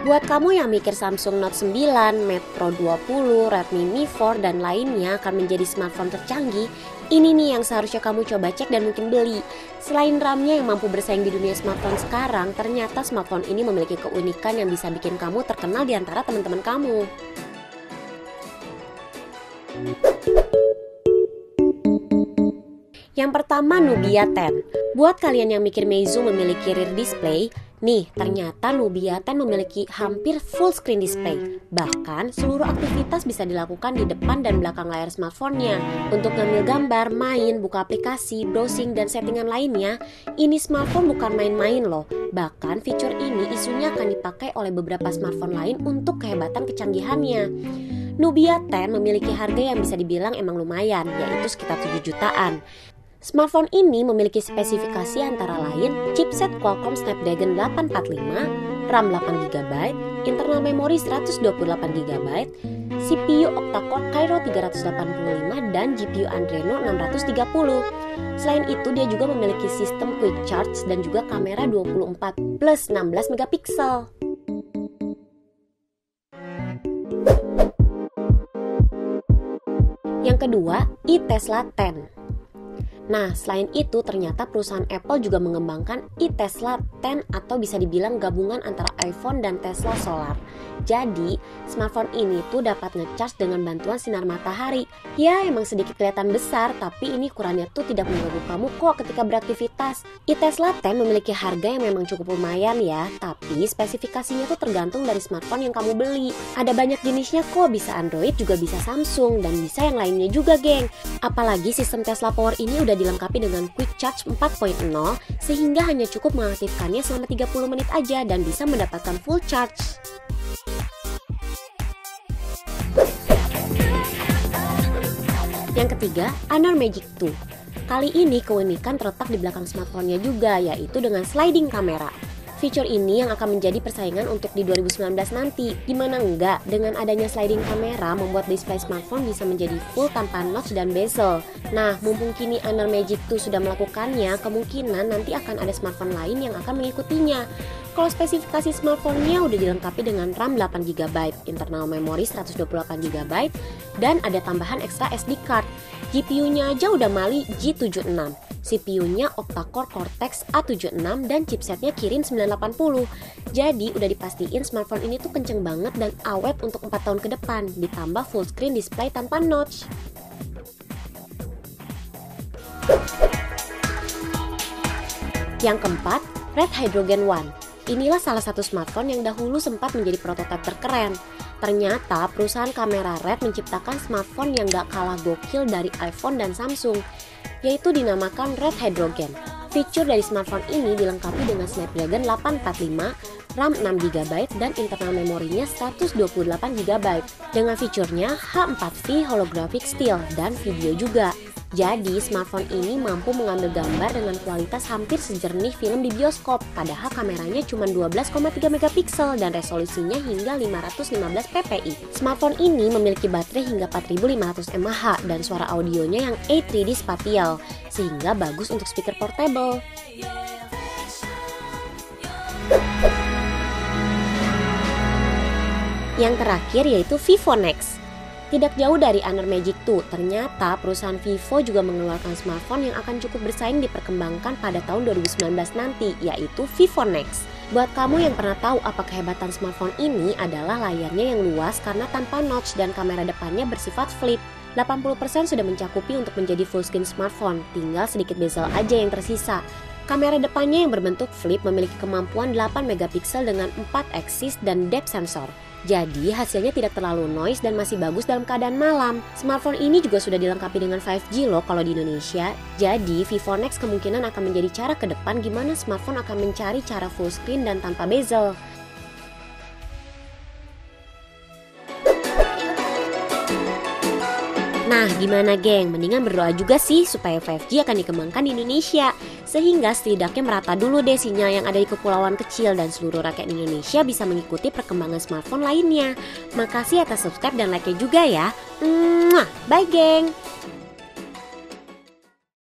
Buat kamu yang mikir Samsung Note 9, Mate Pro 20, Redmi Mi 4 dan lainnya akan menjadi smartphone tercanggih, ini nih yang seharusnya kamu coba cek dan mungkin beli. Selain RAM-nya yang mampu bersaing di dunia smartphone sekarang, ternyata smartphone ini memiliki keunikan yang bisa bikin kamu terkenal di antara teman-teman kamu. Yang pertama, Nubia 10. Buat kalian yang mikir Meizu memiliki rear display, nih ternyata Nubia 10 memiliki hampir full screen display. Bahkan seluruh aktivitas bisa dilakukan di depan dan belakang layar smartphone-nya. Untuk ngambil gambar, main, buka aplikasi, browsing, dan settingan lainnya, ini smartphone bukan main-main loh. Bahkan fitur ini isunya akan dipakai oleh beberapa smartphone lain untuk kehebatan kecanggihannya. Nubia 10 memiliki harga yang bisa dibilang emang lumayan, yaitu sekitar 7 jutaan. Smartphone ini memiliki spesifikasi antara lain chipset Qualcomm Snapdragon 845, RAM 8GB, internal memori 128GB, CPU octa-core Kryo 385 dan GPU Adreno 630. Selain itu dia juga memiliki sistem quick charge dan juga kamera 24 plus 16 megapiksel. Yang kedua, iTesla 10. Nah, selain itu ternyata perusahaan Apple juga mengembangkan iTesla 10 atau bisa dibilang gabungan antara iPhone dan Tesla Solar. Jadi, smartphone ini tuh dapat ngecharge dengan bantuan sinar matahari. Ya, emang sedikit kelihatan besar, tapi ini ukurannya tuh tidak mengganggu kamu kok ketika beraktivitas. iTesla 10 memiliki harga yang memang cukup lumayan ya, tapi spesifikasinya tuh tergantung dari smartphone yang kamu beli. Ada banyak jenisnya kok, bisa Android juga bisa Samsung dan bisa yang lainnya juga, geng. Apalagi sistem Tesla Power ini udah dilengkapi dengan Quick Charge 4.0 sehingga hanya cukup mengaktifkannya selama 30 menit aja dan bisa mendapatkan full charge. Yang ketiga, Honor Magic 2. Kali ini keunikan terletak di belakang smartphone-nya juga, yaitu dengan sliding camera. Fitur ini yang akan menjadi persaingan untuk di 2019 nanti. Gimana enggak, dengan adanya sliding camera membuat display smartphone bisa menjadi full tanpa notch dan bezel. Nah, mumpung kini Honor Magic 2 sudah melakukannya, kemungkinan nanti akan ada smartphone lain yang akan mengikutinya. Kalau spesifikasi smartphone-nya udah dilengkapi dengan RAM 8GB, internal memori 128GB, dan ada tambahan ekstra SD card. GPU-nya aja udah Mali G76, CPU-nya octa-core Cortex A76 dan chipsetnya Kirin 980. Jadi udah dipastiin smartphone ini tuh kenceng banget dan awet untuk 4 tahun ke depan, ditambah full screen display tanpa notch. Yang keempat, Red Hydrogen One. Inilah salah satu smartphone yang dahulu sempat menjadi prototipe terkeren. Ternyata perusahaan kamera Red menciptakan smartphone yang gak kalah gokil dari iPhone dan Samsung, yaitu dinamakan Red Hydrogen. Fitur dari smartphone ini dilengkapi dengan Snapdragon 845, RAM 6GB dan internal memorinya 128GB. Dengan fiturnya H4V Holographic Still dan video juga. Jadi smartphone ini mampu mengambil gambar dengan kualitas hampir sejernih film di bioskop, padahal kameranya cuma 12,3 megapiksel dan resolusinya hingga 515 ppi. Smartphone ini memiliki baterai hingga 4500 mAh dan suara audionya yang A3D spatial, sehingga bagus untuk speaker portable. Yang terakhir yaitu Vivo Nex. Tidak jauh dari Honor Magic 2, ternyata perusahaan Vivo juga mengeluarkan smartphone yang akan cukup bersaing diperkembangkan pada tahun 2019 nanti, yaitu Vivo Nex. Buat kamu yang pernah tahu apa kehebatan smartphone ini adalah layarnya yang luas karena tanpa notch dan kamera depannya bersifat flip. 80% sudah mencakupi untuk menjadi full screen smartphone, tinggal sedikit bezel aja yang tersisa. Kamera depannya yang berbentuk flip memiliki kemampuan 8 megapiksel dengan 4 axis dan depth sensor. Jadi hasilnya tidak terlalu noise dan masih bagus dalam keadaan malam. Smartphone ini juga sudah dilengkapi dengan 5G loh kalau di Indonesia. Jadi Vivo Nex kemungkinan akan menjadi cara ke depan gimana smartphone akan mencari cara full screen dan tanpa bezel. Nah, gimana geng? Mendingan berdoa juga sih supaya 5G akan dikembangkan di Indonesia. Sehingga setidaknya merata dulu deh sinyal yang ada di kepulauan kecil dan seluruh rakyat Indonesia bisa mengikuti perkembangan smartphone lainnya. Makasih atas subscribe dan like-nya juga ya. Bye geng!